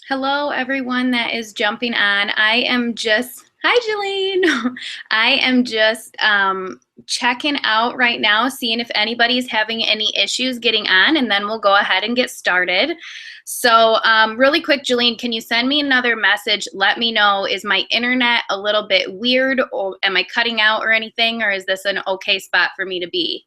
Hello, everyone that is jumping on. Hi, Jillian. I am just checking out right now, seeing if anybody's having any issues getting on, and then we'll go ahead and get started. So really quick, Jillian, can you send me another message? Let me know, is my internet a little bit weird, or am I cutting out or anything, or is this an okay spot for me to be?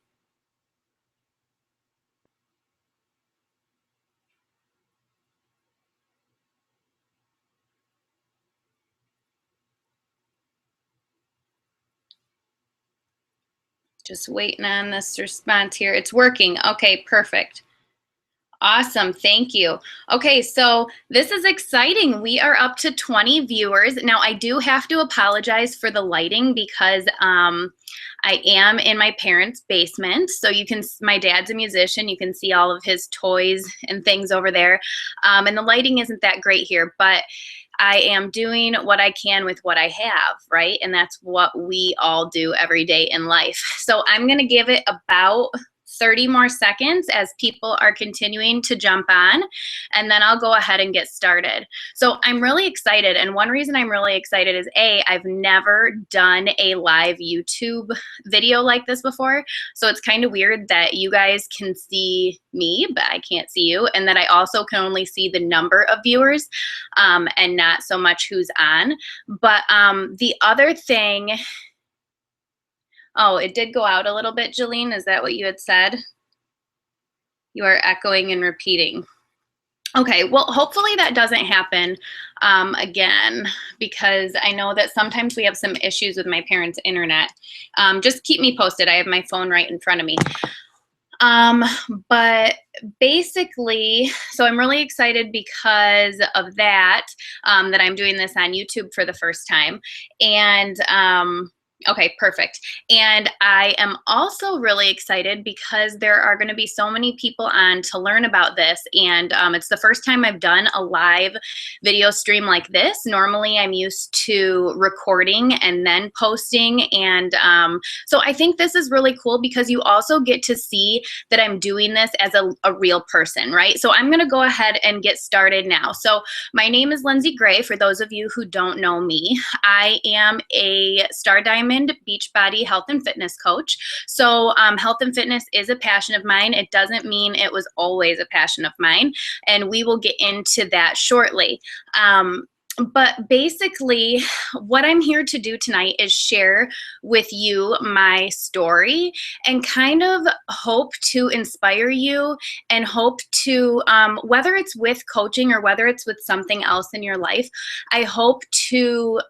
Just waiting on this response here. It's working. Okay, perfect. Awesome. Thank you. Okay, so this is exciting. We are up to 20 viewers. Now, I do have to apologize for the lighting because I am in my parents' basement. So my dad's a musician. You can see all of his toys and things over there. And the lighting isn't that great here, but I am doing what I can with what I have, right? And that's what we all do every day in life. So I'm going to give it about 30 more seconds as people are continuing to jump on, and then I'll go ahead and get started. So I'm really excited, and one reason I'm really excited is I've never done a live YouTube video like this before, so it's kind of weird that you guys can see me, but I can't see you, and that I also can only see the number of viewers and not so much who's on. But the other thing, oh, it did go out a little bit, Jillian. Is that what you had said? You are echoing and repeating. Okay, well, hopefully that doesn't happen again, because I know that sometimes we have some issues with my parents' internet. Just keep me posted. I have my phone right in front of me. But basically, so I'm really excited because of that, that I'm doing this on YouTube for the first time. And okay, perfect. And I am also really excited because there are going to be so many people on to learn about this. And it's the first time I've done a live video stream like this. Normally, I'm used to recording and then posting. And so I think this is really cool because you also get to see that I'm doing this as a real person, right? So I'm going to go ahead and get started now. So my name is Lindsay Gray. For those of you who don't know me, I am a Star Diamond Beachbody health and fitness coach. So health and fitness is a passion of mine. It doesn't mean it was always a passion of mine, and we will get into that shortly. But basically, what I'm here to do tonight is share with you my story and kind of hope to inspire you and hope to, whether it's with coaching or whether it's with something else in your life, I hope to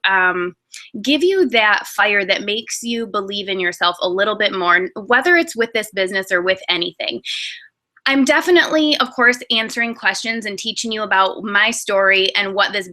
give you that fire that makes you believe in yourself a little bit more, whether it's with this business or with anything. I'm definitely, of course, answering questions and teaching you about my story and what this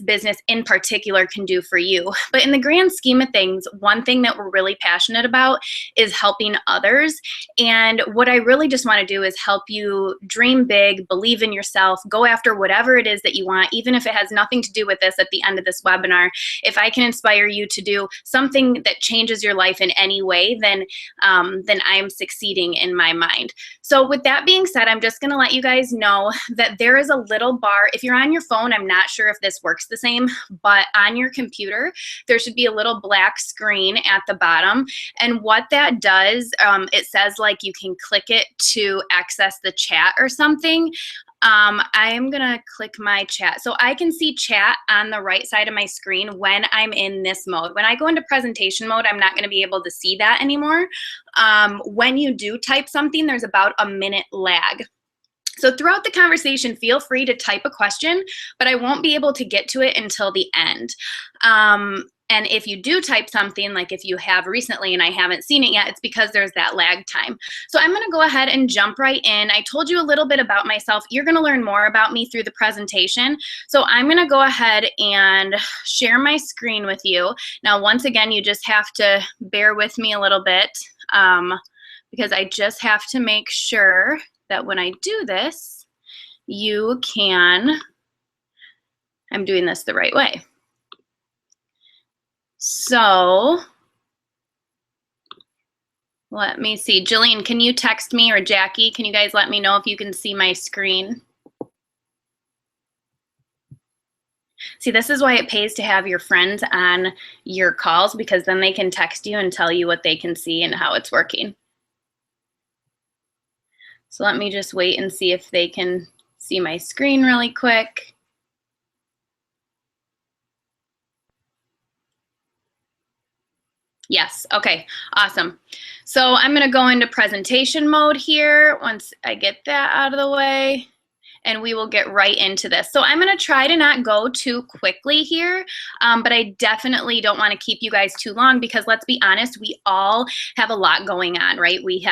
business in particular can do for you. But in the grand scheme of things, one thing that we're really passionate about is helping others. And what I really just want to do is help you dream big, believe in yourself, go after whatever it is that you want, even if it has nothing to do with this at the end of this webinar. If I can inspire you to do something that changes your life in any way, then I am succeeding in my mind. So with that being said, I'm just going to let you guys know that there is a little bar. If you're on your phone, I'm not sure if this works the same, but on your computer, there should be a little black screen at the bottom. And what that does, it says like you can click it to access the chat or something. I am going to click my chat. So I can see chat on the right side of my screen when I'm in this mode. When I go into presentation mode, I'm not going to be able to see that anymore. When you do type something, there's about a minute lag. So throughout the conversation, feel free to type a question, but I won't be able to get to it until the end. And if you do type something, like if you have recently and I haven't seen it yet, it's because there's that lag time. So I'm going to go ahead and jump right in. I told you a little bit about myself. You're going to learn more about me through the presentation. So I'm going to go ahead and share my screen with you. Now, once again, you just have to bear with me a little bit because I just have to make sure that when I do this, I'm doing this the right way. So let me see. Jillian, can you text me, or Jackie, can you guys let me know if you can see my screen? See, this is why it pays to have your friends on your calls, because then they can text you and tell you what they can see and how it's working. So let me just wait and see if they can see my screen really quick. Yes, okay, awesome. So I'm gonna go into presentation mode here once I get that out of the way, and we will get right into this. So I'm gonna try to not go too quickly here, but I definitely don't wanna keep you guys too long, because let's be honest, we all have a lot going on, right? We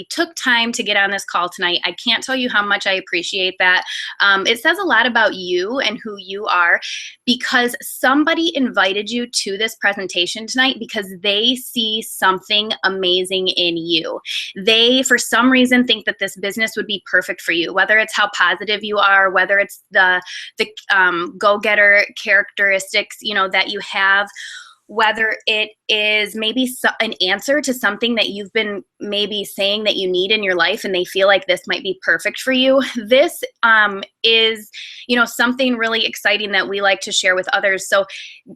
took time to get on this call tonight. I can't tell you how much I appreciate that. It says a lot about you and who you are, because somebody invited you to this presentation tonight because they see something amazing in you. They, for some reason, think that this business would be perfect for you, whether it's how positive you are, whether it's the go-getter characteristics, you know, that you have, whether it is maybe an answer to something that you've been maybe saying that you need in your life, and they feel like this might be perfect for you. This is, you know, something really exciting that we like to share with others. So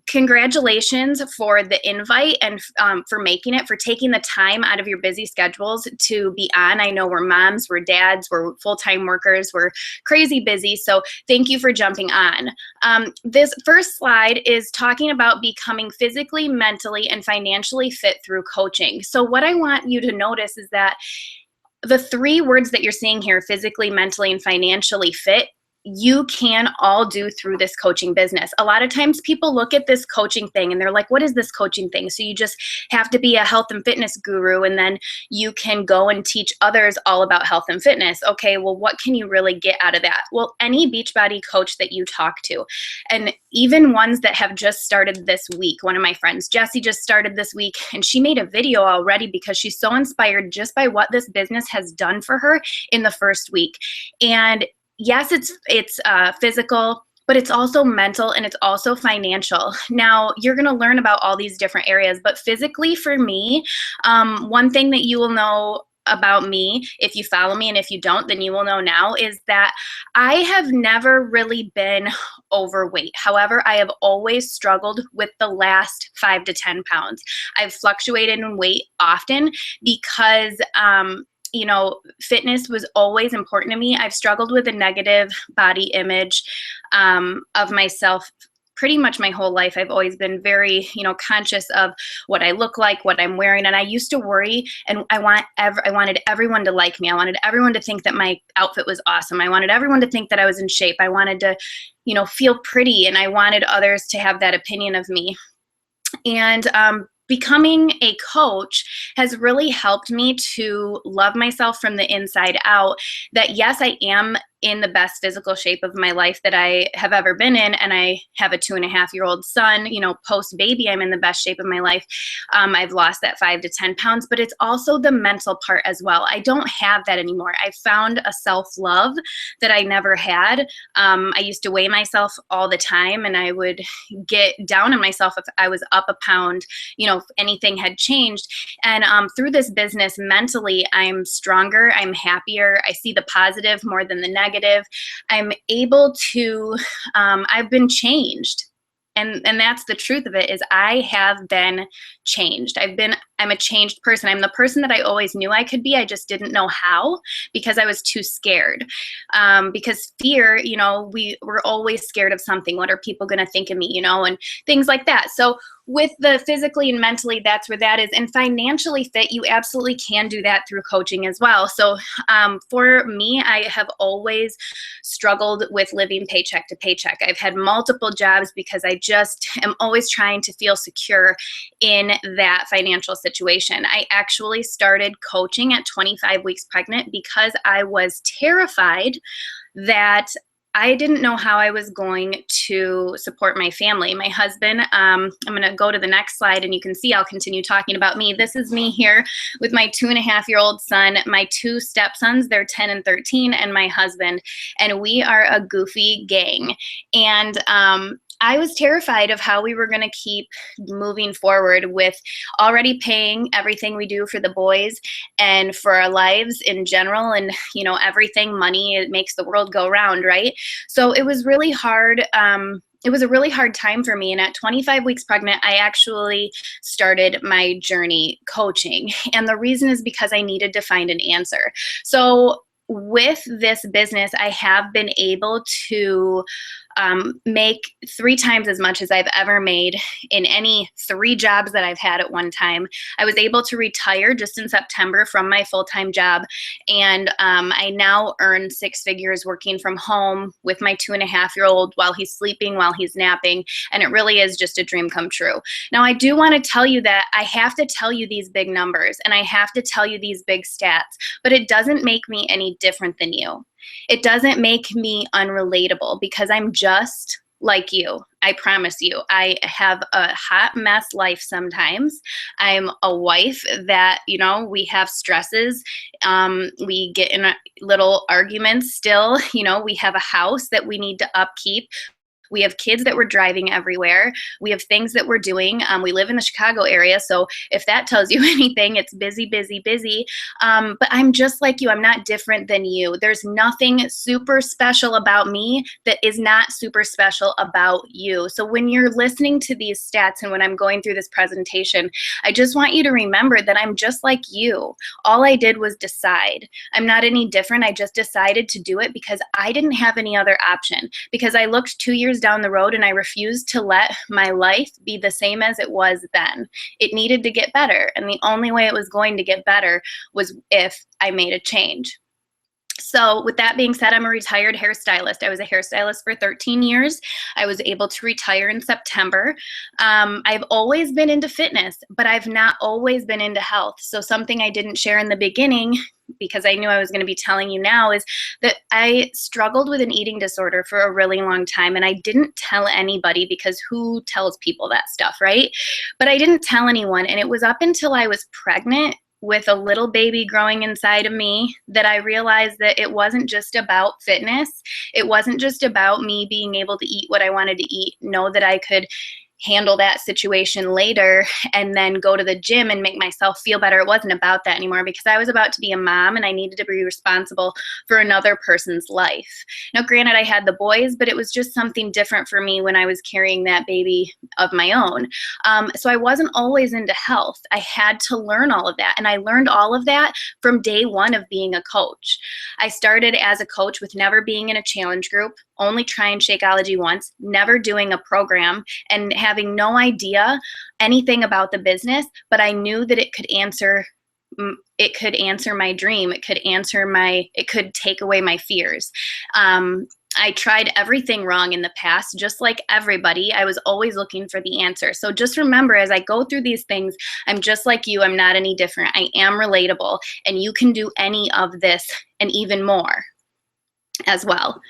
congratulations for the invite and for making it, for taking the time out of your busy schedules to be on. I know we're moms, we're dads, we're full-time workers, we're crazy busy. So thank you for jumping on. This first slide is talking about becoming physically, mentally, and financially fit through coaching. So what I want you to notice is that the three words that you're seeing here, physically, mentally, and financially fit, you can all do through this coaching business. A lot of times people look at this coaching thing and they're like, what is this coaching thing? So you just have to be a health and fitness guru, and then you can go and teach others all about health and fitness. Okay, well, what can you really get out of that? Well, any Beachbody coach that you talk to, and even ones that have just started this week. One of my friends, Jessie, just started this week, and she made a video already because she's so inspired just by what this business has done for her in the first week. And yes, it's physical, but it's also mental, and it's also financial. Now, you're going to learn about all these different areas, but physically for me, one thing that you will know about me, if you follow me, and if you don't, then you will know now, is that I have never really been overweight. However, I have always struggled with the last 5 to 10 pounds. I've fluctuated in weight often because you know, fitness was always important to me. I've struggled with a negative body image of myself pretty much my whole life. I've always been very, you know, conscious of what I look like, what I'm wearing. And I used to worry, and I wanted everyone to like me. I wanted everyone to think that my outfit was awesome. I wanted everyone to think that I was in shape. I wanted to, you know, feel pretty, and I wanted others to have that opinion of me. And becoming a coach has really helped me to love myself from the inside out. That yes, I am in the best physical shape of my life that I have ever been in, and I have a 2.5-year-old son. You know, post baby, I'm in the best shape of my life. I've lost that 5 to 10 pounds, but it's also the mental part as well. I don't have that anymore. I found a self-love that I never had. I used to weigh myself all the time, and I would get down on myself if I was up a pound, you know, if anything had changed. And through this business, mentally, I'm stronger, I'm happier, I see the positive more than the negative. I'm able to, I've been changed. And that's the truth of it, is I have been changed. I'm a changed person. I'm the person that I always knew I could be. I just didn't know how, because I was too scared. Because fear, you know, we're always scared of something. What are people going to think of me, you know, and things like that. So with the physically and mentally, that's where that is. And financially fit, you absolutely can do that through coaching as well. So for me, I have always struggled with living paycheck to paycheck. I've had multiple jobs because I just am always trying to feel secure in that financial situation. I actually started coaching at 25 weeks pregnant because I was terrified that I didn't know how I was going to support my family. My husband, I'm going to go to the next slide and you can see I'll continue talking about me. This is me here with my 2.5-year-old son, my 2 stepsons, they're 10 and 13, and my husband. And we are a goofy gang. And I was terrified of how we were going to keep moving forward with already paying everything we do for the boys and for our lives in general. And, you know, everything, money, it makes the world go round, right? So it was really hard. It was a really hard time for me. And at 25 weeks pregnant, I actually started my journey coaching. And the reason is because I needed to find an answer. So with this business, I have been able to make 3 times as much as I've ever made in any 3 jobs that I've had at one time. I was able to retire just in September from my full-time job, and I now earn 6 figures working from home with my 2.5-year-old while he's sleeping, while he's napping, and it really is just a dream come true. Now, I do want to tell you that I have to tell you these big numbers, and I have to tell you these big stats, but it doesn't make me any different than you. It doesn't make me unrelatable because I'm just like you. I promise you. I have a hot mess life sometimes. I'm a wife that, you know, we have stresses. We get in little arguments still. You know, we have a house that we need to upkeep. We have kids that we're driving everywhere. We have things that we're doing. We live in the Chicago area, so if that tells you anything, it's busy, busy, busy. But I'm just like you. I'm not different than you. There's nothing super special about me that is not super special about you. So when you're listening to these stats and when I'm going through this presentation, I just want you to remember that I'm just like you. All I did was decide. I'm not any different. I just decided to do it because I didn't have any other option, because I looked 2 years down the road and I refused to let my life be the same as it was then. It needed to get better, and the only way it was going to get better was if I made a change. So with that being said, I'm a retired hairstylist. I was a hairstylist for 13 years. I was able to retire in September. I've always been into fitness, but I've not always been into health. So something I didn't share in the beginning, because I knew I was going to be telling you now, is that I struggled with an eating disorder for a really long time, and I didn't tell anybody, because who tells people that stuff, right? But I didn't tell anyone, and it was up until I was pregnant with a little baby growing inside of me that I realized that it wasn't just about fitness. It wasn't just about me being able to eat what I wanted to eat, know that I could handle that situation later and then go to the gym and make myself feel better. It wasn't about that anymore, because I was about to be a mom and I needed to be responsible for another person's life. Now, granted, I had the boys, but it was just something different for me when I was carrying that baby of my own. So I wasn't always into health. I had to learn all of that. And I learned all of that from day one of being a coach. I started as a coach with never being in a challenge group, only trying Shakeology once, never doing a program, and having no idea anything about the business, but I knew that it could answer my dream. It could take away my fears. I tried everything wrong in the past, just like everybody. I was always looking for the answer. So just remember, as I go through these things, I'm just like you. I'm not any different. I am relatable, and you can do any of this and even more as well.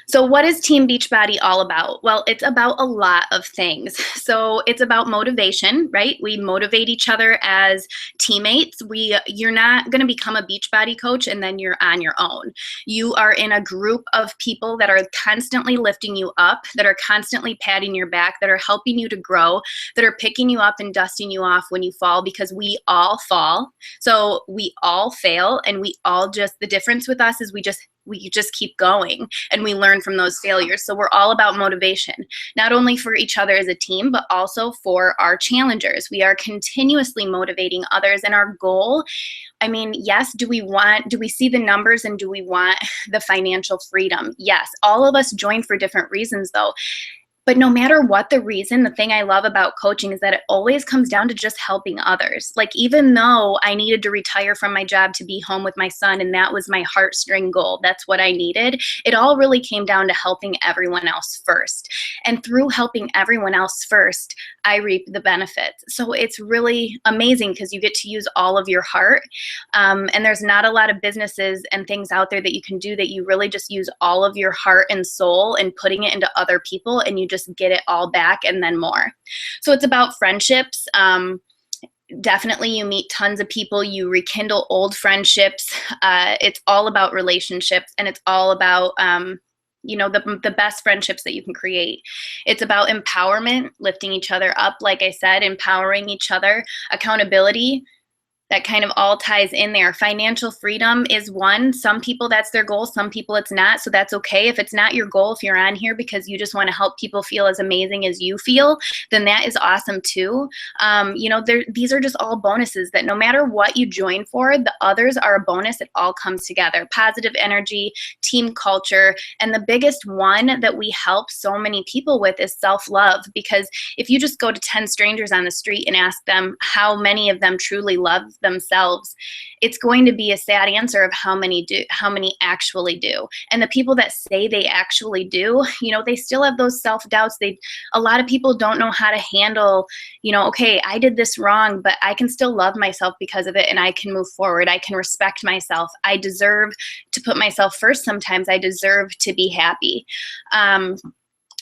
So what is Team Beachbody all about? Well, it's about a lot of things. So it's about motivation, right? We motivate each other as teammates. You're not going to become a Beachbody coach and then you're on your own. You are in a group of people that are constantly lifting you up, that are constantly patting your back, that are helping you to grow, that are picking you up and dusting you off when you fall, because we all fall. So we all fail, and the difference with us is we just keep going and we learn from those failures. So we're all about motivation, not only for each other as a team, but also for our challengers. We are continuously motivating others, and our goal, I mean, yes, do we see the numbers and do we want the financial freedom? Yes. All of us join for different reasons though. But no matter what the reason, the thing I love about coaching is that it always comes down to just helping others. Like, even though I needed to retire from my job to be home with my son, and that was my heartstring goal, that's what I needed, it all really came down to helping everyone else first. And through helping everyone else first, I reap the benefits. So it's really amazing because you get to use all of your heart. And there's not a lot of businesses and things out there that you can do that you really just use all of your heart and soul and putting it into other people, and you just get it all back and then more. So it's about friendships. Definitely you meet tons of people, you rekindle old friendships. It's all about relationships, and it's all about the best friendships that you can create. It's about empowerment, lifting each other up, like I said, empowering each other, accountability. That kind of all ties in there. Financial freedom is one. Some people, that's their goal. Some people, it's not. So that's okay. If it's not your goal, if you're on here because you just want to help people feel as amazing as you feel, then that is awesome too. These are just all bonuses that no matter what you join for, the others are a bonus. It all comes together. Positive energy, team culture, and the biggest one that we help so many people with is self-love. Because if you just go to 10 strangers on the street and ask them how many of them truly love themselves, it's going to be a sad answer of how many actually do. And the people that say they actually do, they still have those self-doubts. A lot of people don't know how to handle, okay, I did this wrong, but I can still love myself because of it, and I can move forward. I can respect myself. I deserve to put myself first. Sometimes I deserve to be happy.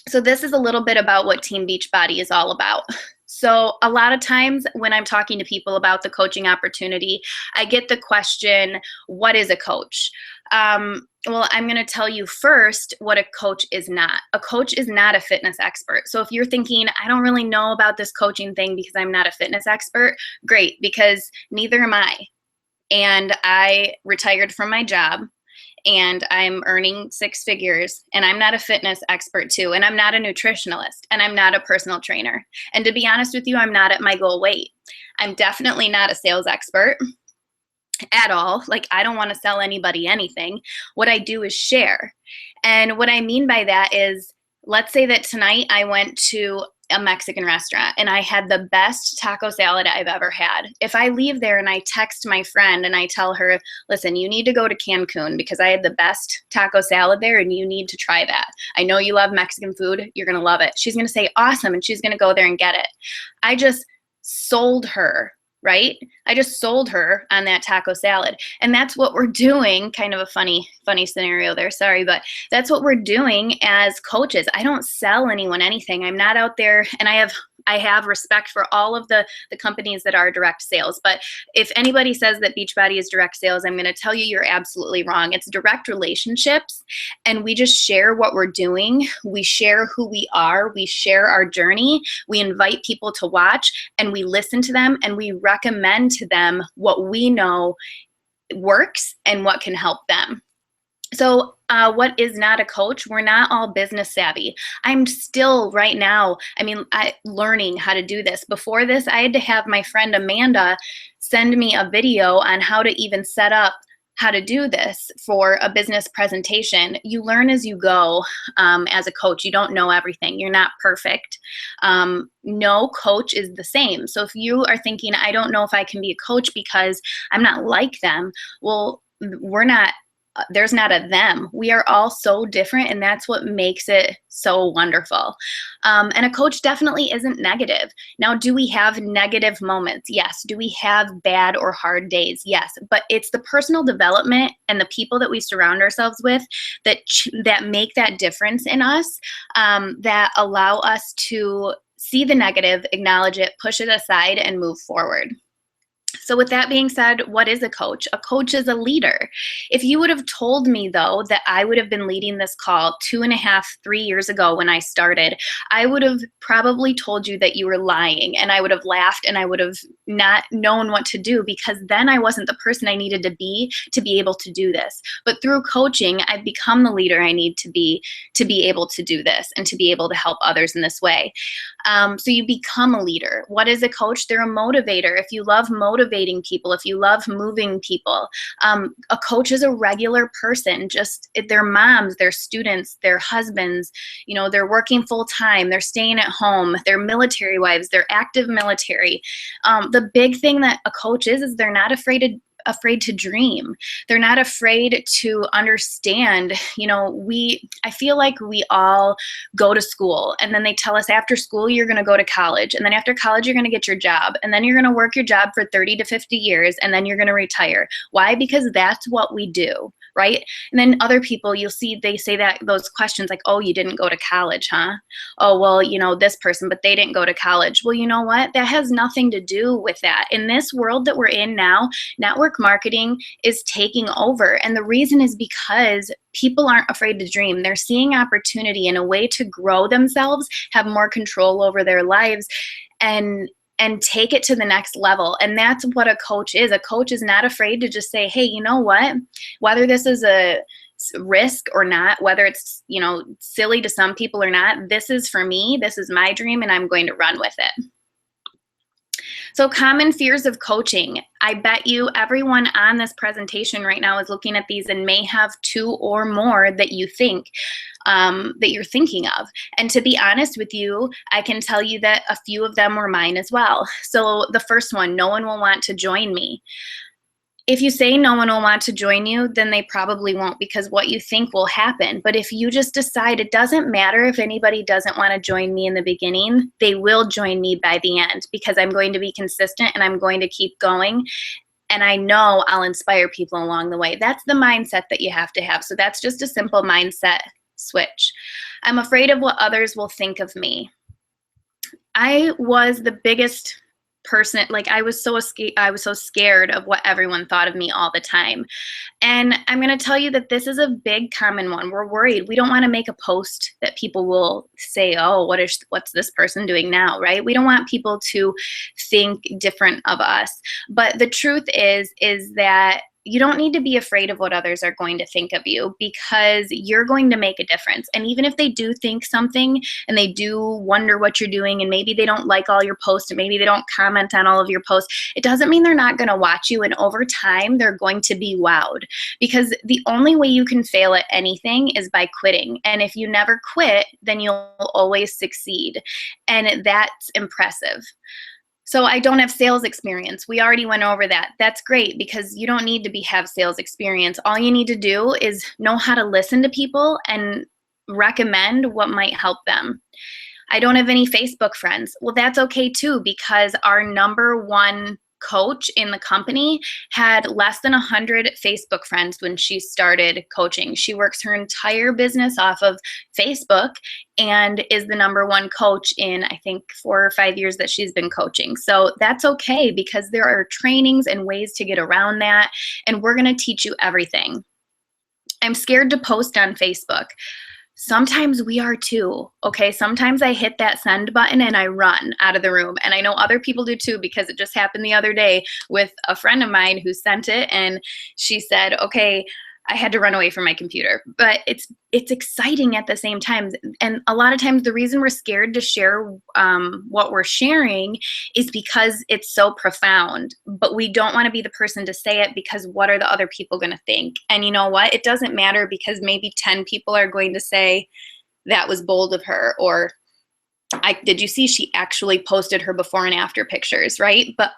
So this is a little bit about what Team Beachbody is all about. So a lot of times when I'm talking to people about the coaching opportunity, I get the question, what is a coach? Well, I'm going to tell you first what a coach is not. A coach is not a fitness expert. So if you're thinking, I don't really know about this coaching thing because I'm not a fitness expert, great, because neither am I. And I retired from my job, and I'm earning 6 figures, and I'm not a fitness expert too, and I'm not a nutritionalist, and I'm not a personal trainer. And to be honest with you, I'm not at my goal weight. I'm definitely not a sales expert at all. Like, I don't want to sell anybody anything. What I do is share. And what I mean by that is, let's say that tonight I went to a Mexican restaurant and I had the best taco salad I've ever had. If I leave there and I text my friend and I tell her, listen, you need to go to Cancun because I had the best taco salad there and you need to try that. I know you love Mexican food. You're going to love it. She's going to say, awesome. And she's going to go there and get it. I just sold her, right? I just sold her on that taco salad. And that's what we're doing. Kind of a funny scenario there. Sorry, but that's what we're doing as coaches. I don't sell anyone anything. I'm not out there, and I have respect for all of the companies that are direct sales. But if anybody says that Beachbody is direct sales, I'm going to tell you you're absolutely wrong. It's direct relationships, and we just share what we're doing. We share who we are. We share our journey. We invite people to watch, and we listen to them, and we recommend to them what we know works and what can help them. So what is not a coach? We're not all business savvy. I'm still right now, learning how to do this. Before this, I had to have my friend Amanda send me a video on how to even set up how to do this for a business presentation. You learn as you go as a coach. You don't know everything. You're not perfect. No coach is the same. So if you are thinking, I don't know if I can be a coach because I'm not like them, well, there's not a them. We are all so different, and that's what makes it so wonderful. And a coach definitely isn't negative. Now, do we have negative moments? Yes. Do we have bad or hard days? Yes. But it's the personal development and the people that we surround ourselves with that make that difference in us, that allow us to see the negative, acknowledge it, push it aside, and move forward. So with that being said, what is a coach? A coach is a leader. If you would have told me, though, that I would have been leading this call 2.5, 3 years ago when I started, I would have probably told you that you were lying, and I would have laughed, and I would have not known what to do, because then I wasn't the person I needed to be able to do this. But through coaching, I've become the leader I need to be able to do this and to be able to help others in this way. So you become a leader. What is a coach? They're a motivator. If you love motivating motivating people, if you love moving people, a coach is a regular person, just their moms, their students, their husbands, you know, they're working full time, they're staying at home, they're military wives, they're active military. The big thing that a coach is they're not afraid to dream. They're not afraid to understand. You know, I feel like we all go to school and then they tell us after school you're going to go to college, and then after college you're going to get your job, and then you're going to work your job for 30 to 50 years, and then you're going to retire. Why? Because that's what we do, right? And then other people, you'll see they say that those questions like, oh, you didn't go to college, huh? Oh, well, you know, this person, but they didn't go to college. Well, you know what? That has nothing to do with that. In this world that we're in now, network marketing is taking over. And the reason is because people aren't afraid to dream. They're seeing opportunity in a way to grow themselves, have more control over their lives, and take it to the next level. And that's what a coach is. A coach is not afraid to just say, hey, you know what? Whether this is a risk or not, whether it's, you know, silly to some people or not, this is for me, this is my dream, and I'm going to run with it. So common fears of coaching. I bet you everyone on this presentation right now is looking at these and may have 2 or more that you think that you're thinking of. And to be honest with you, I can tell you that a few of them were mine as well. So the first one, no one will want to join me. If you say no one will want to join you, then they probably won't, because what you think will happen. But if you just decide it doesn't matter if anybody doesn't want to join me in the beginning, they will join me by the end, because I'm going to be consistent and I'm going to keep going. And I know I'll inspire people along the way. That's the mindset that you have to have. So that's just a simple mindset switch. I'm afraid of what others will think of me. I was the biggest person, like I was so scared of what everyone thought of me all the time. And I'm going to tell you that this is a big common one. We're worried. We don't want to make a post that people will say, oh, what's this person doing now, right? We don't want people to think different of us. But the truth is that you don't need to be afraid of what others are going to think of you, because you're going to make a difference. And even if they do think something and they do wonder what you're doing, and maybe they don't like all your posts and maybe they don't comment on all of your posts, it doesn't mean they're not going to watch you. And over time, they're going to be wowed, because the only way you can fail at anything is by quitting. And if you never quit, then you'll always succeed. And that's impressive. So I don't have sales experience. We already went over that. That's great, because you don't need to have sales experience. All you need to do is know how to listen to people and recommend what might help them. I don't have any Facebook friends. Well, that's okay too, because our number one coach in the company had less than 100 Facebook friends when she started coaching. She works her entire business off of Facebook and is the number one coach in, I think, 4 or 5 years that she's been coaching. So that's okay, because there are trainings and ways to get around that, and we're going to teach you everything. I'm scared to post on Facebook. Sometimes we are too, okay? Sometimes I hit that send button and I run out of the room. And I know other people do too, because it just happened the other day with a friend of mine who sent it, and she said, okay, I had to run away from my computer. But it's exciting at the same time. And a lot of times the reason we're scared to share what we're sharing is because it's so profound. But we don't want to be the person to say it, because what are the other people going to think? And you know what? It doesn't matter, because maybe 10 people are going to say that was bold of her, or did you see she actually posted her before and after pictures, right? But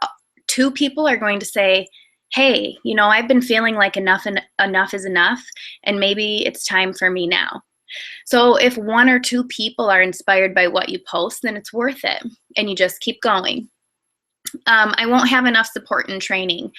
2 people are going to say, hey, you know, I've been feeling like enough is enough, and maybe it's time for me now. So if 1 or 2 people are inspired by what you post, then it's worth it, and you just keep going. I won't have enough support and training.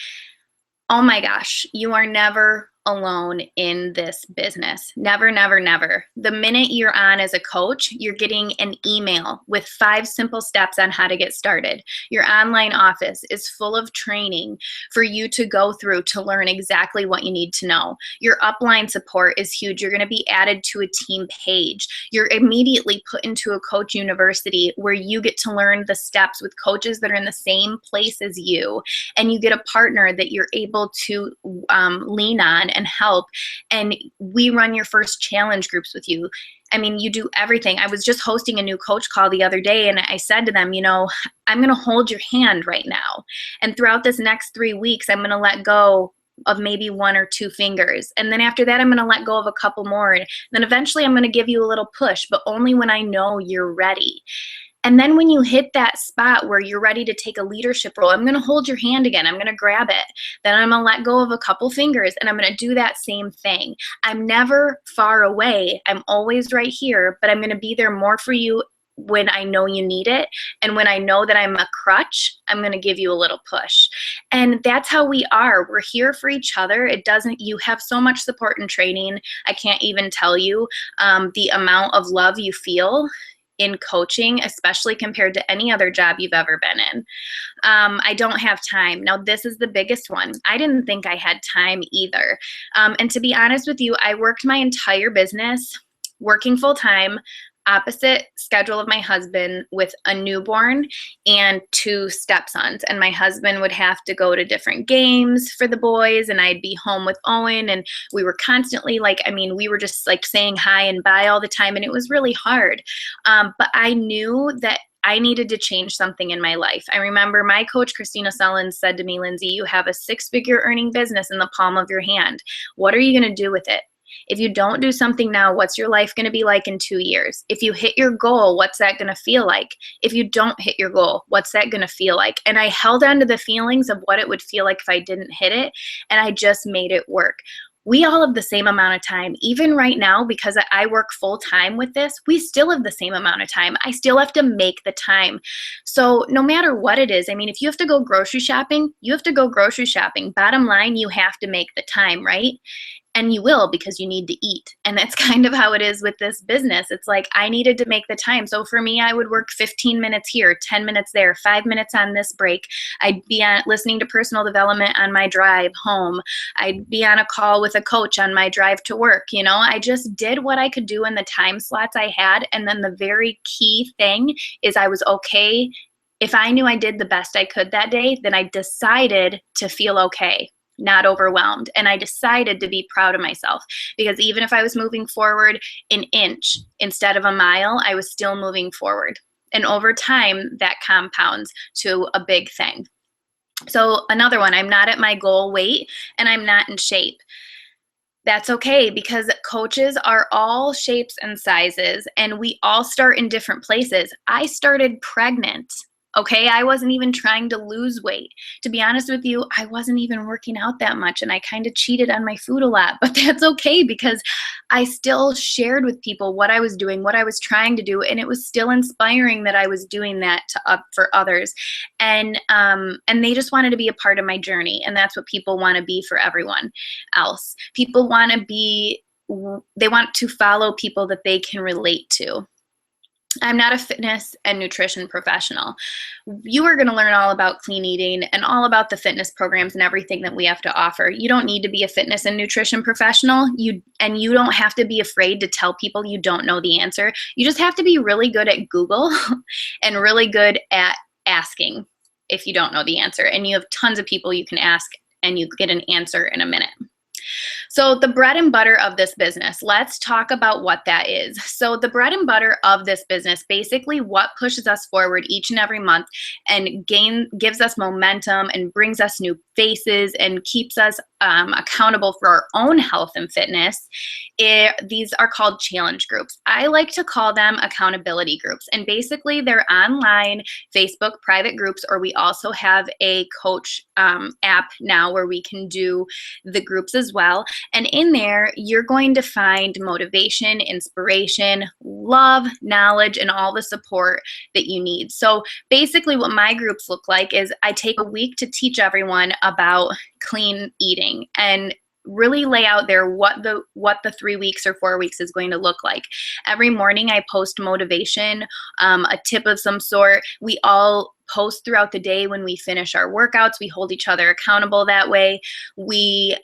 Oh my gosh, you are never alone in this business. Never, never, never. The minute you're on as a coach, you're getting an email with 5 simple steps on how to get started. Your online office is full of training for you to go through to learn exactly what you need to know. Your upline support is huge. You're going to be added to a team page. You're immediately put into a coach university where you get to learn the steps with coaches that are in the same place as you, and you get a partner that you're able to lean on and help. And we run your first challenge groups with you. I mean, you do everything. I was just hosting a new coach call the other day, and I said to them, you know, I'm going to hold your hand right now. And throughout this next 3 weeks, I'm going to let go of maybe 1 or 2 fingers. And then after that, I'm going to let go of a couple more. And then eventually I'm going to give you a little push, but only when I know you're ready. And then when you hit that spot where you're ready to take a leadership role, I'm going to hold your hand again. I'm going to grab it. Then I'm going to let go of a couple fingers, and I'm going to do that same thing. I'm never far away. I'm always right here, but I'm going to be there more for you when I know you need it. And when I know that I'm a crutch, I'm going to give you a little push. And that's how we are. We're here for each other. You have so much support and training. I can't even tell you the amount of love you feel in coaching, especially compared to any other job you've ever been in. I don't have time. Now, this is the biggest one. I didn't think I had time either. And to be honest with you, I worked my entire business working full time, opposite schedule of my husband, with a newborn and 2 stepsons. And my husband would have to go to different games for the boys, and I'd be home with Owen, and we were constantly we were just like saying hi and bye all the time, and it was really hard. But I knew that I needed to change something in my life. I remember my coach, Christina Sullins, said to me, Lindsay, you have a 6-figure earning business in the palm of your hand. What are you going to do with it? If you don't do something now, what's your life going to be like in 2 years? If you hit your goal, what's that going to feel like? If you don't hit your goal, what's that going to feel like? And I held on to the feelings of what it would feel like if I didn't hit it, and I just made it work. We all have the same amount of time. Even right now, because I work full time with this, we still have the same amount of time. I still have to make the time. So no matter what it is, I mean, if you have to go grocery shopping, you have to go grocery shopping. Bottom line, you have to make the time, right? And you will, because you need to eat. And that's kind of how it is with this business. It's like I needed to make the time. So for me, I would work 15 minutes here, 10 minutes there, 5 minutes on this break. I'd be listening to personal development on my drive home. I'd be on a call with a coach on my drive to work. You know, I just did what I could do in the time slots I had. And then the very key thing is I was okay. If I knew I did the best I could that day, then I decided to feel okay, not overwhelmed. And I decided to be proud of myself, because even if I was moving forward an inch instead of a mile, I was still moving forward. And over time, that compounds to a big thing. So another one, I'm not at my goal weight and I'm not in shape. That's okay, because coaches are all shapes and sizes, and we all start in different places. I started pregnant. Okay, I wasn't even trying to lose weight. To be honest with you, I wasn't even working out that much, and I kind of cheated on my food a lot, but that's okay, because I still shared with people what I was doing, what I was trying to do, and it was still inspiring that I was doing that for others. And they just wanted to be a part of my journey, and that's what people want to be for everyone else. People want they want to follow people that they can relate to. I'm not a fitness and nutrition professional. You are going to learn all about clean eating and all about the fitness programs and everything that we have to offer. You don't need to be a fitness and nutrition professional. You don't have to be afraid to tell people you don't know the answer. You just have to be really good at Google and really good at asking if you don't know the answer. And you have tons of people you can ask, and you get an answer in a minute. So the bread and butter of this business, let's talk about what that is. So the bread and butter of this business, basically what pushes us forward each and every month and gives us momentum and brings us new faces and keeps us accountable for our own health and fitness. These are called challenge groups. I like to call them accountability groups. And basically they're online Facebook private groups, or we also have a coach app now where we can do the groups as well. And in there, you're going to find motivation, inspiration, love, knowledge, and all the support that you need. So basically what my groups look like is I take a week to teach everyone about clean eating and really lay out there what the 3 weeks or 4 weeks is going to look like. Every morning I post motivation, a tip of some sort. We all post throughout the day when we finish our workouts. We hold each other accountable that way. We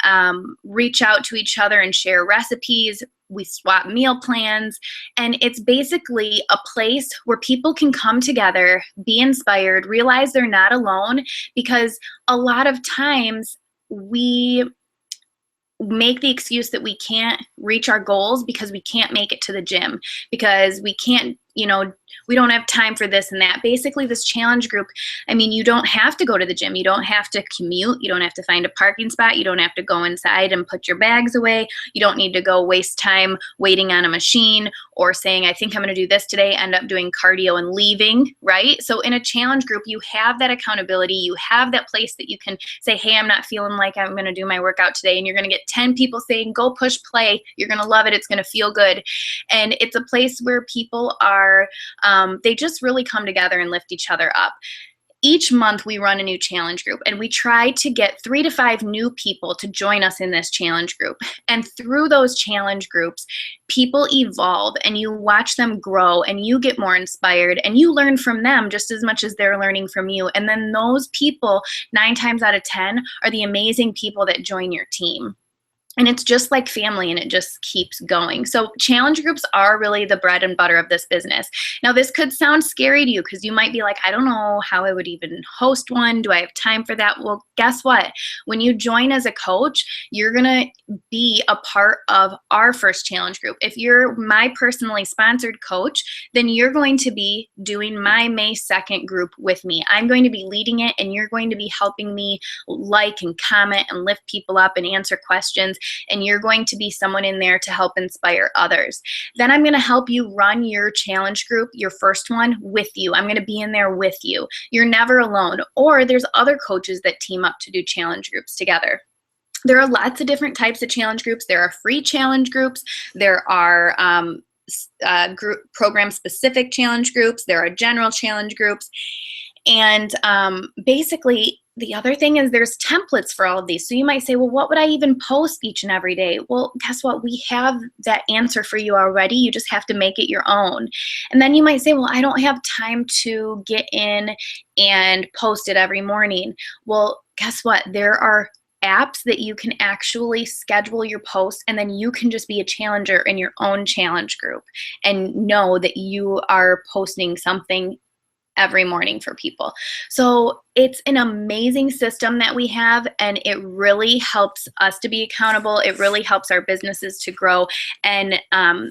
reach out to each other and share recipes. We swap meal plans. And it's basically a place where people can come together, be inspired, realize they're not alone, because a lot of times we make the excuse that we can't reach our goals because we can't make it to the gym, because we can't, we don't have time for this and that. Basically, this challenge group, I mean, you don't have to go to the gym. You don't have to commute. You don't have to find a parking spot. You don't have to go inside and put your bags away. You don't need to go waste time waiting on a machine or saying, I think I'm going to do this today, end up doing cardio and leaving, right? So in a challenge group, you have that accountability. You have that place that you can say, hey, I'm not feeling like I'm going to do my workout today. And you're going to get 10 people saying, go push play. You're going to love it. It's going to feel good. And it's a place where people are, they just really come together and lift each other up. Each month we run a new challenge group, and we try to get 3 to 5 new people to join us in this challenge group. And through those challenge groups, people evolve, and you watch them grow, and you get more inspired, and you learn from them just as much as they're learning from you. And then those people, 9 times out of 10, are the amazing people that join your team. And it's just like family, and it just keeps going. So challenge groups are really the bread and butter of this business. Now, this could sound scary to you because you might be like, I don't know how I would even host one. Do I have time for that? Well, guess what? When you join as a coach, you're going to be a part of our first challenge group. If you're my personally sponsored coach, then you're going to be doing my May 2nd group with me. I'm going to be leading it, and you're going to be helping me like and comment and lift people up and answer questions. And you're going to be someone in there to help inspire others. Then I'm going to help you run your challenge group, your first one, with you. I'm going to be in there with you. You're never alone. Or there's other coaches that team up to do challenge groups together. There are lots of different types of challenge groups. There are free challenge groups. There are group program-specific challenge groups. There are general challenge groups. And basically, the other thing is there's templates for all of these. So you might say, well, what would I even post each and every day? Well, guess what? We have that answer for you already. You just have to make it your own. And then you might say, well, I don't have time to get in and post it every morning. Well, guess what? There are apps that you can actually schedule your posts, and then you can just be a challenger in your own challenge group and know that you are posting something every morning for people. So it's an amazing system that we have, and it really helps us to be accountable. It really helps our businesses to grow, and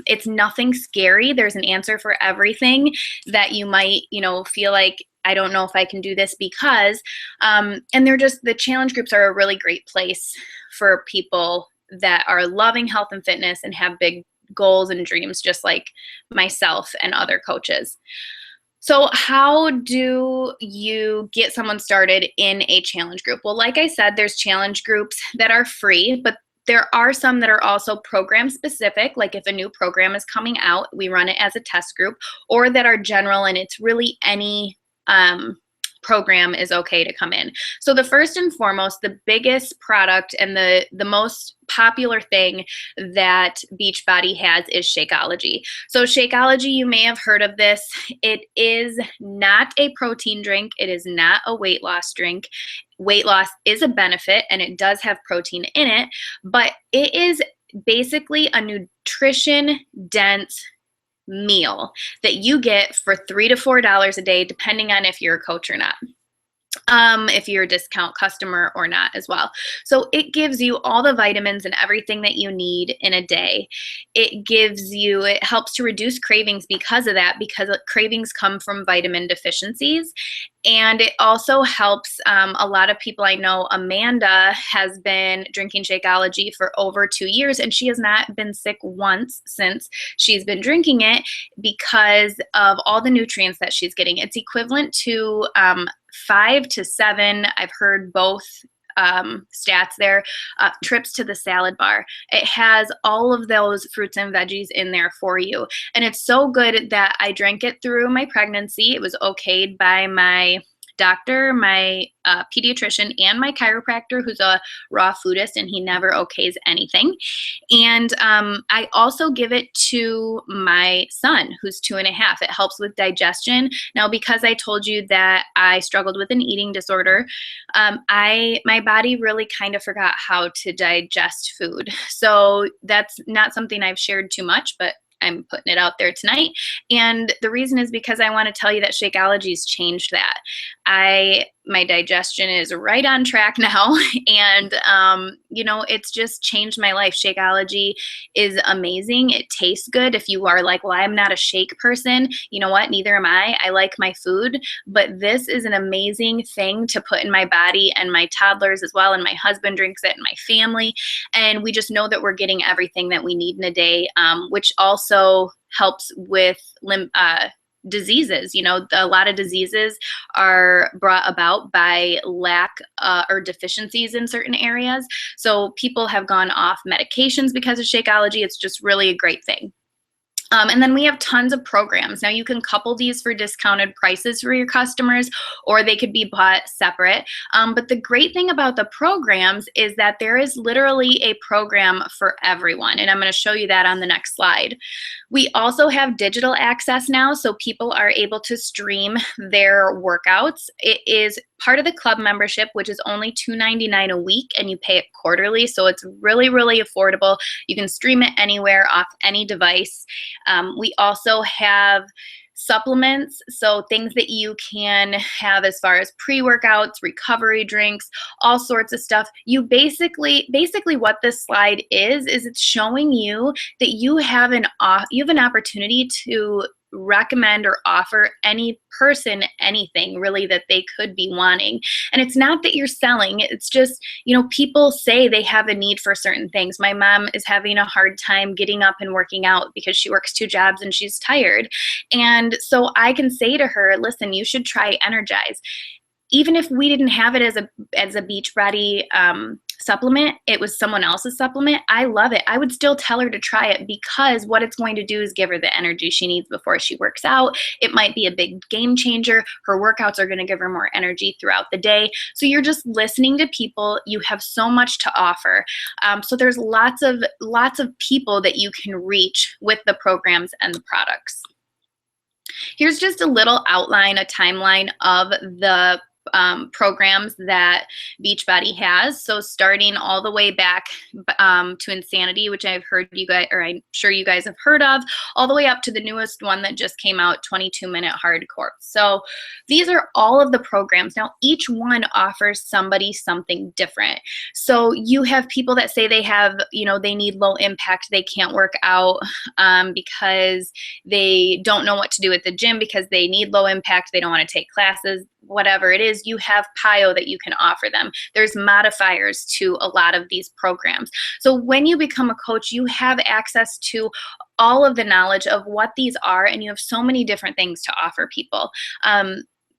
it's nothing scary. There's an answer for everything that you might, feel like, I don't know if I can do this because, and the challenge groups are a really great place for people that are loving health and fitness and have big goals and dreams, just like myself and other coaches. So how do you get someone started in a challenge group? Well, like I said, there's challenge groups that are free, but there are some that are also program specific, like if a new program is coming out, we run it as a test group, or that are general and it's really any program is okay to come in. So the first and foremost, the biggest product and the most popular thing that Beachbody has is Shakeology. So Shakeology, you may have heard of this. It is not a protein drink. It is not a weight loss drink. Weight loss is a benefit, and it does have protein in it, but it is basically a nutrition-dense meal that you get for $3 to $4 a day, depending on if you're a coach or not. If you're a discount customer or not as well. So it gives you all the vitamins and everything that you need in a day. It helps to reduce cravings because of that, because cravings come from vitamin deficiencies. And it also helps a lot of people. I know Amanda has been drinking Shakeology for over 2 years, and she has not been sick once since she's been drinking it because of all the nutrients that she's getting. It's equivalent to 5 to 7, I've heard both stats there, trips to the salad bar. It has all of those fruits and veggies in there for you. And it's so good that I drank it through my pregnancy. It was okayed by my doctor, my pediatrician, and my chiropractor, who's a raw foodist, and he never okays anything. And I also give it to my son, who's 2.5. It helps with digestion. Now, because I told you that I struggled with an eating disorder, my body really kind of forgot how to digest food. So that's not something I've shared too much, but I'm putting it out there tonight. And the reason is because I want to tell you that Shakeology's changed that. I my digestion is right on track now. And, you know, it's just changed my life. Shakeology is amazing. It tastes good. If you are like, well, I'm not a shake person, you know what? Neither am I. I like my food, but this is an amazing thing to put in my body, and my toddlers as well. And my husband drinks it, and my family. And we just know that we're getting everything that we need in a day, which also helps with diseases. You know, a lot of diseases are brought about by lack or deficiencies in certain areas. So people have gone off medications because of Shakeology. It's just really a great thing. And then we have tons of programs. Now you can couple these for discounted prices for your customers, or they could be bought separate. But the great thing about the programs is that there is literally a program for everyone. And I'm going to show you that on the next slide. We also have digital access now, so people are able to stream their workouts. It is part of the club membership, which is only $2.99 a week, and you pay it quarterly. So it's really, really affordable. You can stream it anywhere off any device. We also have supplements, so things that you can have as far as pre-workouts, recovery drinks, all sorts of stuff. You basically what this slide is it's showing you that you have an opportunity to recommend or offer any person anything really that they could be wanting. And it's not that you're selling, it's just, you know, people say they have a need for certain things. My mom is having a hard time getting up and working out because she works 2 jobs and she's tired. And so I can say to her, listen, you should try Energize. Even if we didn't have it as a Beachbody supplement, it was someone else's supplement, I love it. I would still tell her to try it, because what it's going to do is give her the energy she needs before she works out. It might be a big game changer. Her workouts are going to give her more energy throughout the day. So you're just listening to people. You have so much to offer. So there's lots of people that you can reach with the programs and the products. Here's just a little outline, a timeline of the programs that Beachbody has. So starting all the way back to Insanity, which I've heard you guys, or I'm sure you guys have heard of, all the way up to the newest one that just came out, 22-minute hardcore. So these are all of the programs. Now, each one offers somebody something different. So you have people that say they have, you know, they need low impact, they can't work out because they don't know what to do at the gym, because they need low impact, they don't want to take classes, whatever it is. You have PIO that you can offer them. There's modifiers to a lot of these programs. So when you become a coach, you have access to all of the knowledge of what these are, and you have so many different things to offer people.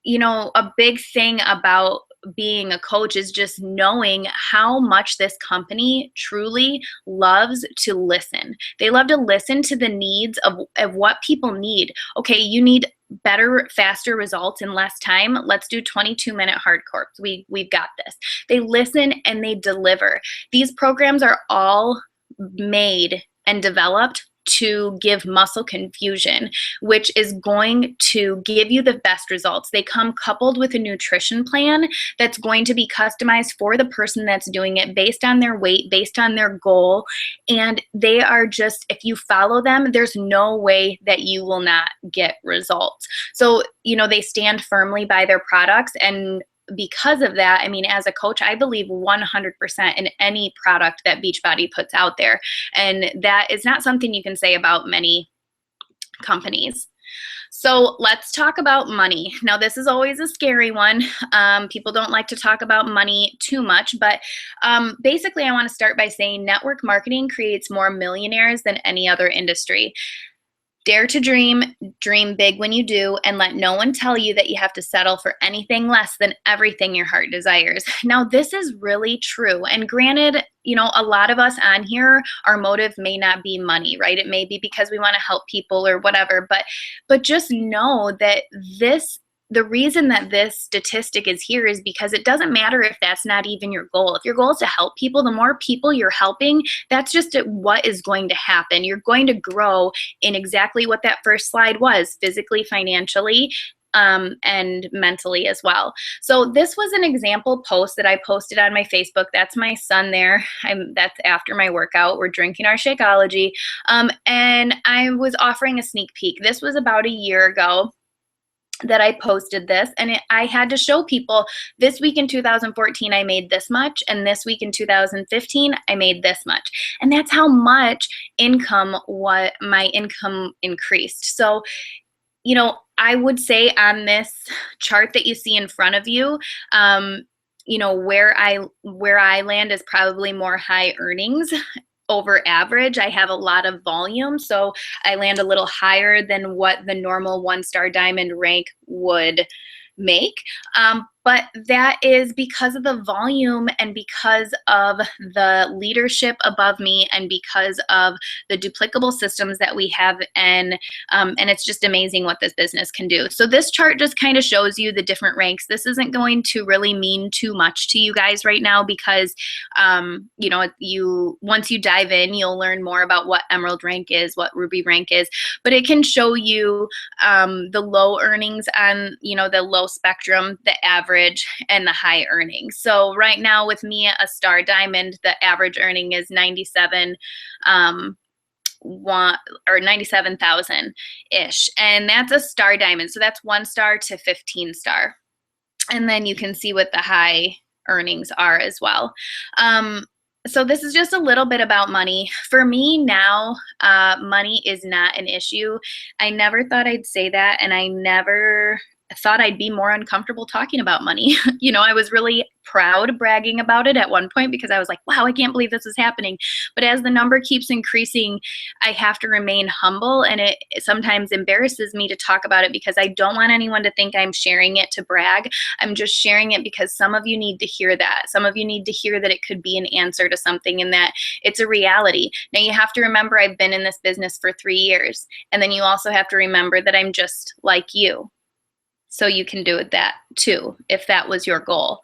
You know, a big thing about being a coach is just knowing how much this company truly loves to listen. They love to listen to the needs of what people need. Okay, you need better, faster results in less time. Let's do 22-minute hardcore. We've got this. They listen and they deliver. These programs are all made and developed to give muscle confusion, which is going to give you the best results. They come coupled with a nutrition plan that's going to be customized for the person that's doing it, based on their weight, based on their goal. And they are just, if you follow them, there's no way that you will not get results. So, you know, they stand firmly by their products, and because of that, I mean, as a coach, I believe 100% in any product that Beachbody puts out there. And that is not something you can say about many companies. So let's talk about money. Now, this is always a scary one. People don't like to talk about money too much, but basically I want to start by saying network marketing creates more millionaires than any other industry. Dare to dream, dream big when you do, and let no one tell you that you have to settle for anything less than everything your heart desires. Now, this is really true. And granted, you know, a lot of us on here, our motive may not be money, right? It may be because we want to help people or whatever, but just know that the reason that this statistic is here is because it doesn't matter if that's not even your goal. If your goal is to help people, the more people you're helping, that's just what is going to happen. You're going to grow in exactly what that first slide was, physically, financially, and mentally as well. So this was an example post that I posted on my Facebook. That's my son there. That's after my workout. We're drinking our Shakeology. And I was offering a sneak peek. This was about a year ago. that I posted this, and I had to show people this week in 2014 I made this much, and this week in 2015 I made this much, and that's how much what my income increased. So, I would say on this chart that you see in front of you, where I land is probably more high earnings over average. I have a lot of volume, so I land a little higher than what the normal 1-star diamond rank would make. But that is because of the volume and because of the leadership above me and because of the duplicable systems that we have, and it's just amazing what this business can do. So this chart just kind of shows you the different ranks. This isn't going to really mean too much to you guys right now because once you dive in, you'll learn more about what emerald rank is, what ruby rank is, but it can show you the low earnings on the low spectrum, the average, and the high earnings. So right now with me, a star diamond, the average earning is 97,000 ish, and that's a star diamond. So that's 1-star to 15-star, and then you can see what the high earnings are as well. So this is just a little bit about money. For me now, money is not an issue. I never thought I'd say that, and I never thought I'd be more uncomfortable talking about money. I was really proud bragging about it at one point because I was like, wow, I can't believe this is happening. But as the number keeps increasing, I have to remain humble, and it sometimes embarrasses me to talk about it because I don't want anyone to think I'm sharing it to brag. I'm just sharing it because some of you need to hear that. Some of you need to hear that it could be an answer to something and that it's a reality. Now you have to remember I've been in this business for 3 years, and then you also have to remember that I'm just like you. So you can do that too, if that was your goal.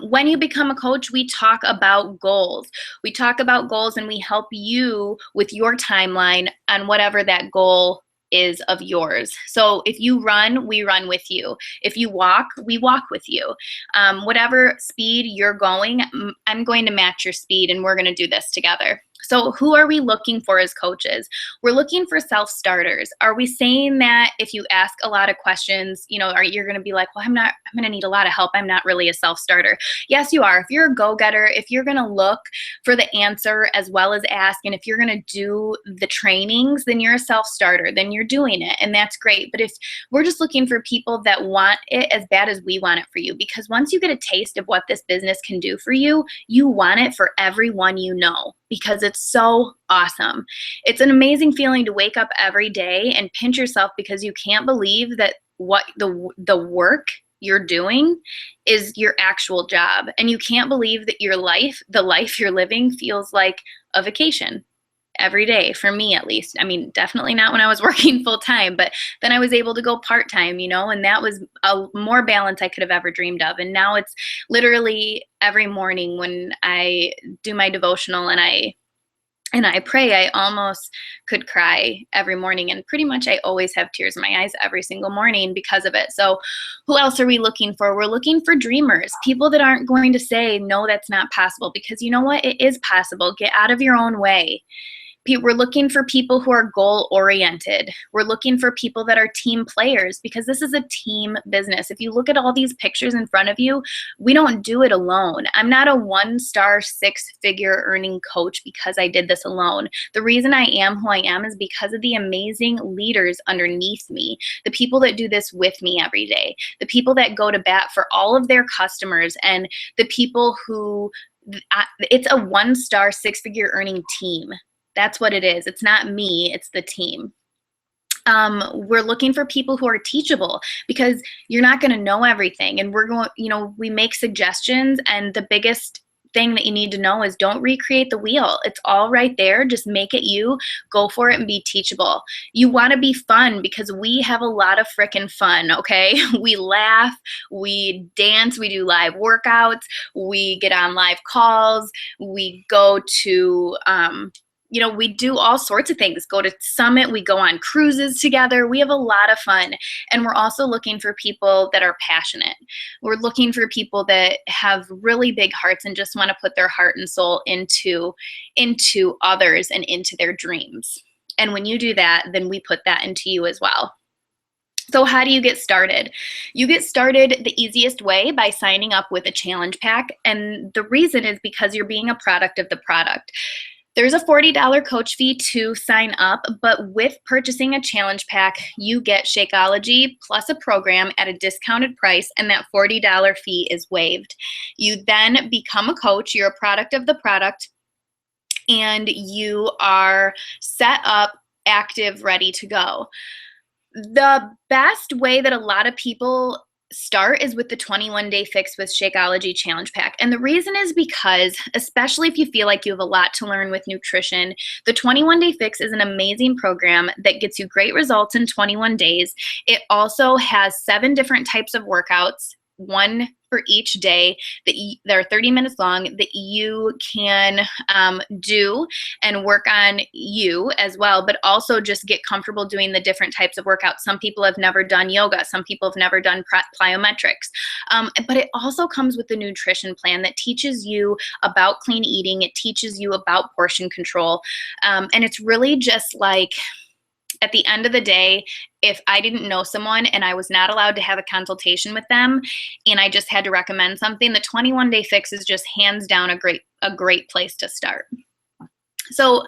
When you become a coach, we talk about goals. We talk about goals and we help you with your timeline on whatever that goal is of yours. So if you run, we run with you. If you walk, we walk with you. Whatever speed you're going, I'm going to match your speed, and we're going to do this together. So who are we looking for as coaches? We're looking for self-starters. Are we saying that if you ask a lot of questions, you're going to be like, well, I'm going to need a lot of help. I'm not really a self-starter. Yes, you are. If you're a go-getter, if you're going to look for the answer as well as ask, and if you're going to do the trainings, then you're a self-starter. Then you're doing it, and that's great. But if we're just looking for people that want it as bad as we want it for you, because once you get a taste of what this business can do for you, you want it for everyone you know, because it's so awesome. It's an amazing feeling to wake up every day and pinch yourself because you can't believe that what the work you're doing is your actual job. And you can't believe that the life you're living feels like a vacation every day, for me at least. I mean, definitely not when I was working full time, but then I was able to go part time, and that was a more balance I could have ever dreamed of. And now it's literally every morning when I do my devotional and I pray, I almost could cry every morning, and pretty much I always have tears in my eyes every single morning because of it. So who else are we looking for? We're looking for dreamers, people that aren't going to say, no, that's not possible, because you know what? It is possible. Get out of your own way. We're looking for people who are goal-oriented. We're looking for people that are team players, because this is a team business. If you look at all these pictures in front of you, we don't do it alone. I'm not a 1-star 6-figure earning coach because I did this alone. The reason I am who I am is because of the amazing leaders underneath me, the people that do this with me every day, the people that go to bat for all of their customers, and the people who, it's a 1-star 6-figure earning team. That's what it is. It's not me, it's the team. We're looking for people who are teachable, because you're not going to know everything. And we make suggestions, and the biggest thing that you need to know is don't recreate the wheel. It's all right there. Just make it you, go for it, and be teachable. You want to be fun, because we have a lot of frickin' fun, okay? We laugh, we dance, we do live workouts, we get on live calls, we go to, we do all sorts of things. Go to Summit, we go on cruises together. We have a lot of fun. And we're also looking for people that are passionate. We're looking for people that have really big hearts and just want to put their heart and soul into others and into their dreams. And when you do that, then we put that into you as well. So how do you get started? You get started the easiest way by signing up with a challenge pack. And the reason is because you're being a product of the product. There's a $40 coach fee to sign up, but with purchasing a challenge pack, you get Shakeology plus a program at a discounted price, and that $40 fee is waived. You then become a coach, you're a product of the product, and you are set up, active, ready to go. The best way that a lot of people start is with the 21-day fix with Shakeology challenge pack. And the reason is because, especially if you feel like you have a lot to learn with nutrition, the 21-day fix is an amazing program that gets you great results in 21 days. It also has 7 different types of workouts, one for each day, that are 30 minutes long, that you can do and work on you as well, but also just get comfortable doing the different types of workouts. Some people have never done yoga. Some people have never done plyometrics. But it also comes with a nutrition plan that teaches you about clean eating. It teaches you about portion control. And it's really just like, at the end of the day, if I didn't know someone and I was not allowed to have a consultation with them and I just had to recommend something, the 21-day fix is just hands down a great place to start. So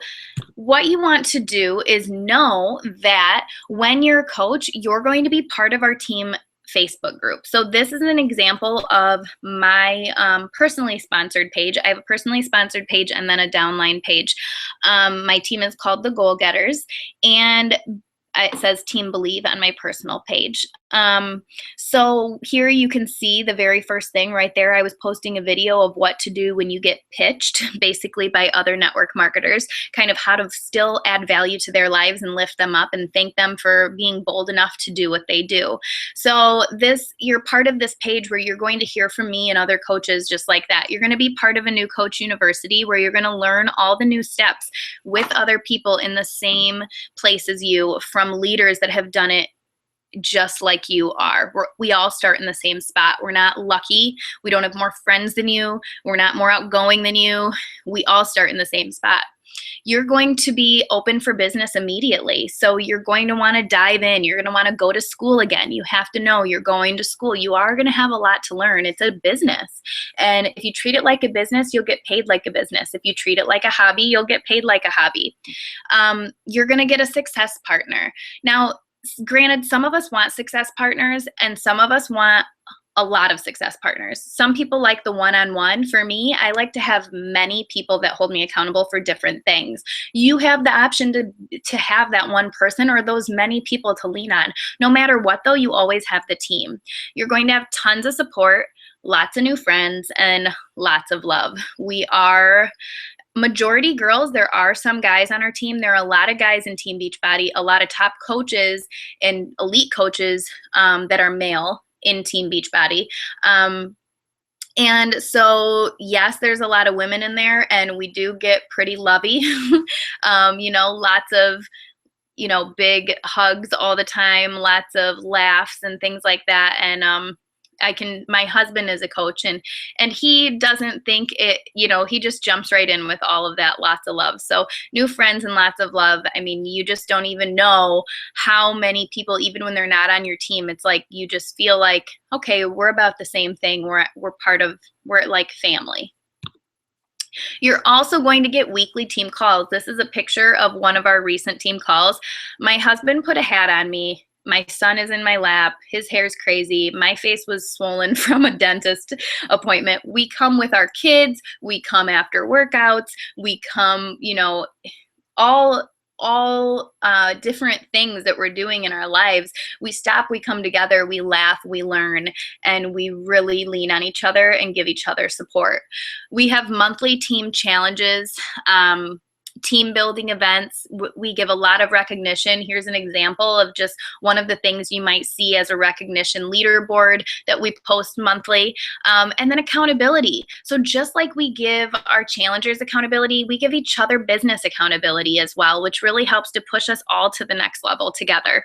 what you want to do is know that when you're a coach, you're going to be part of our team Facebook group. So this is an example of my personally sponsored page. I have a personally sponsored page and then a downline page. My team is called the Goal Getters, and it says Team Believe on my personal page. So here you can see the very first thing right there. I was posting a video of what to do when you get pitched, basically by other network marketers, kind of how to still add value to their lives and lift them up and thank them for being bold enough to do what they do. So you're part of this page where you're going to hear from me and other coaches just like that. You're going to be part of a new coach university where you're going to learn all the new steps with other people in the same place as you, from leaders that have done it just like you are. We all start in the same spot. We're not lucky. We don't have more friends than you. We're not more outgoing than you. We all start in the same spot. You're going to be open for business immediately. So you're going to want to dive in. You're going to want to go to school again. You have to know you're going to school. You are going to have a lot to learn. It's a business. And if you treat it like a business, you'll get paid like a business. If you treat it like a hobby, you'll get paid like a hobby. You're going to get a success partner. Now, granted, some of us want success partners and some of us want a lot of success partners. Some people like the one-on-one. For me, I like to have many people that hold me accountable for different things. You have the option to have that one person or those many people to lean on. No matter what, though, you always have the team. You're going to have tons of support, lots of new friends, and lots of love. We are majority girls. There are some guys on our team. There are a lot of guys in Team Beachbody, a lot of top coaches and elite coaches that are male in Team Beachbody. And so, yes, there's a lot of women in there, and we do get pretty lovey. Lots of, big hugs all the time, lots of laughs and things like that. And my husband is a coach, and he doesn't think it, he just jumps right in with all of that, lots of love. So new friends and lots of love. I mean, you just don't even know how many people, even when they're not on your team, it's like, you just feel like, okay, we're about the same thing. We're like family. You're also going to get weekly team calls. This is a picture of one of our recent team calls. My husband put a hat on me. My son is in my lap. His hair's crazy. My face was swollen from a dentist appointment. We come with our kids. We come after workouts. We come, all different things that we're doing in our lives. We stop, we come together, we laugh, we learn, and we really lean on each other and give each other support. We have monthly team challenges, team building events. We give a lot of recognition. Here's an example of just one of the things you might see as a recognition leaderboard that we post monthly. And then accountability. So just like we give our challengers accountability, we give each other business accountability as well, which really helps to push us all to the next level together.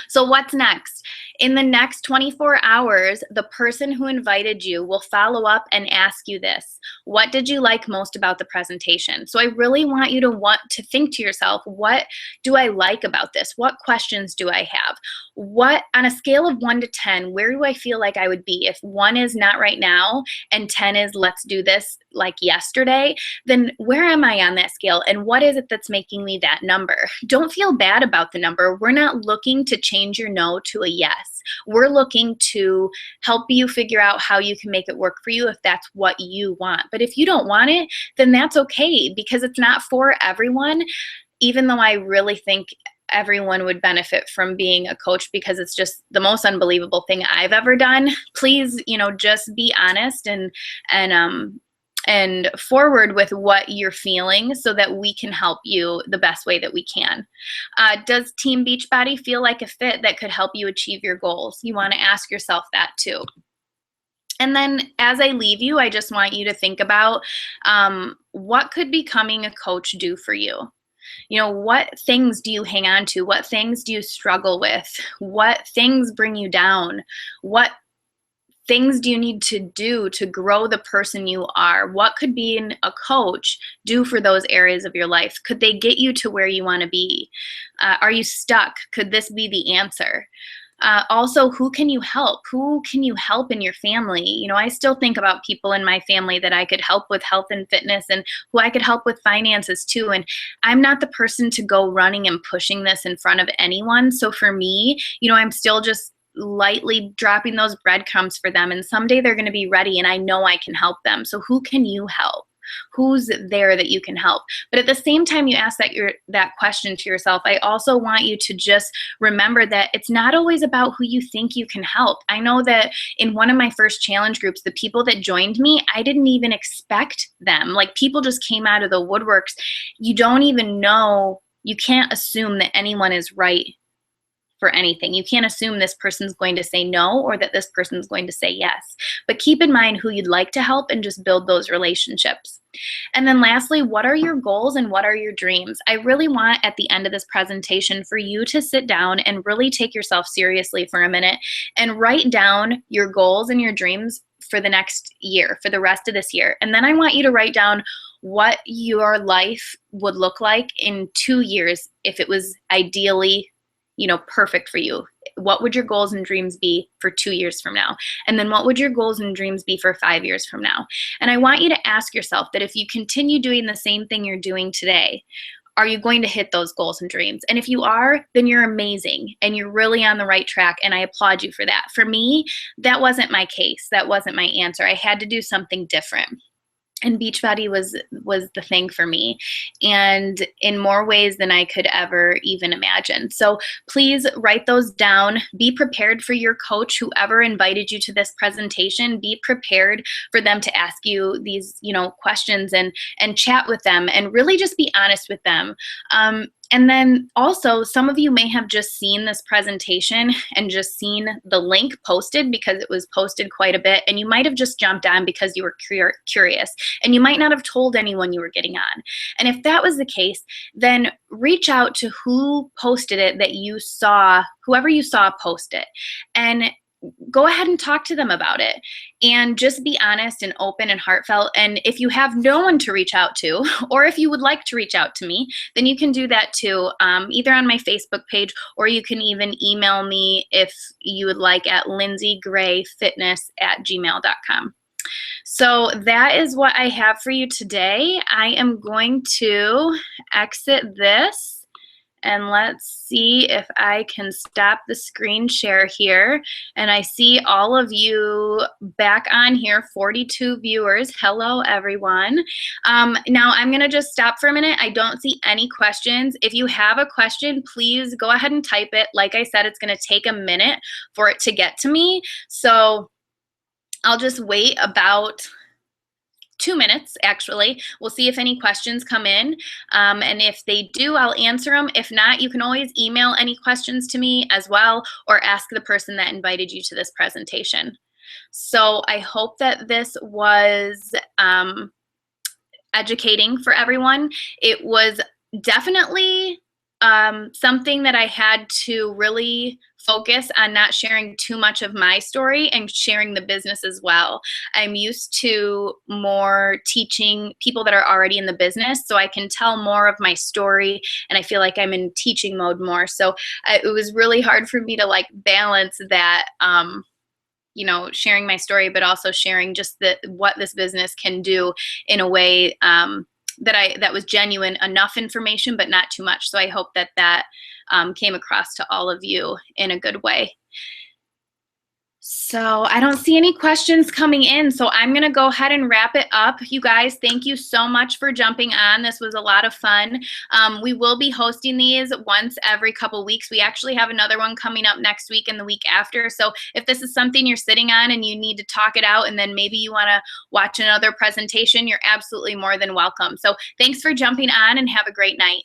So what's next? In the next 24 hours, the person who invited you will follow up and ask you this: what did you like most about the presentation? So I really want you to think to yourself, what do I like about this? What questions do I have? What, on a scale of 1 to 10, where do I feel like I would be if 1 is not right now and 10 is let's do this like yesterday? Then where am I on that scale, and what is it that's making me that number? Don't feel bad about the number. We're not looking to change your no to a yes. We're looking to help you figure out how you can make it work for you if that's what you want. But if you don't want it, then that's okay, because it's not for everyone, even though I really think everyone would benefit from being a coach, because it's just the most unbelievable thing I've ever done. Please, just be honest and forward with what you're feeling so that we can help you the best way that we can. Does Team Beachbody feel like a fit that could help you achieve your goals? You want to ask yourself that too. And then as I leave you, I just want you to think about what could becoming a coach do for you? What things do you hang on to? What things do you struggle with? What things bring you down? What things do you need to do to grow the person you are? What could being a coach do for those areas of your life? Could they get you to where you want to be? Are you stuck? Could this be the answer? Also, who can you help? Who can you help in your family? I still think about people in my family that I could help with health and fitness, and who I could help with finances too. And I'm not the person to go running and pushing this in front of anyone. So for me, I'm still just lightly dropping those breadcrumbs for them. And someday they're going to be ready, and I know I can help them. So who can you help? Who's there that you can help? But at the same time you ask that question to yourself, I also want you to just remember that it's not always about who you think you can help. I know that in one of my first challenge groups, the people that joined me, I didn't even expect them. Like, people just came out of the woodworks. You don't even know, you can't assume that anyone is right for anything. You can't assume this person's going to say no or that this person's going to say yes. But keep in mind who you'd like to help and just build those relationships. And then lastly, what are your goals and what are your dreams? I really want at the end of this presentation for you to sit down and really take yourself seriously for a minute and write down your goals and your dreams for the next year, for the rest of this year. And then I want you to write down what your life would look like in 2 years if it was ideally perfect for you. What would your goals and dreams be for 2 years from now? And then what would your goals and dreams be for 5 years from now? And I want you to ask yourself that if you continue doing the same thing you're doing today, are you going to hit those goals and dreams? And if you are, then you're amazing and you're really on the right track, and I applaud you for that. For me, that wasn't my case. That wasn't my answer. I had to do something different. And Beachbody was the thing for me, and in more ways than I could ever even imagine. So please write those down. Be prepared for your coach, whoever invited you to this presentation. Be prepared for them to ask you these, questions and chat with them, and really just be honest with them. And then also, some of you may have just seen this presentation and just seen the link posted because it was posted quite a bit, and you might have just jumped on because you were curious, and you might not have told anyone you were getting on. And if that was the case, then reach out to who posted it that you saw, whoever you saw post it, and go ahead and talk to them about it, and just be honest and open and heartfelt. And if you have no one to reach out to, or if you would like to reach out to me, then you can do that too, either on my Facebook page, or you can even email me if you would like at lindsaygrayfitness@gmail.com. So that is what I have for you today. I am going to exit this. And let's see if I can stop the screen share here. And I see all of you back on here, 42 viewers. Hello, everyone. Now I'm gonna just stop for a minute. I don't see any questions. If you have a question, please go ahead and type it. Like I said, it's gonna take a minute for it to get to me. So I'll just wait about 2 minutes, actually. We'll see if any questions come in. And if they do, I'll answer them. If not, you can always email any questions to me as well, or ask the person that invited you to this presentation. So I hope that this was educating for everyone. It was definitely something that I had to really focus on not sharing too much of my story and sharing the business as well. I'm used to more teaching people that are already in the business, so I can tell more of my story, and I feel like I'm in teaching mode more. So it was really hard for me to like balance that, you know, sharing my story, but also sharing just what this business can do in a way that was genuine enough information, but not too much. So I hope that came across to all of you in a good way. So I don't see any questions coming in, so I'm going to go ahead and wrap it up. You guys, thank you so much for jumping on. This was a lot of fun. We will be hosting these once every couple weeks. We actually have another one coming up next week and the week after. So if this is something you're sitting on and you need to talk it out, and then maybe you want to watch another presentation, you're absolutely more than welcome. So thanks for jumping on, and have a great night.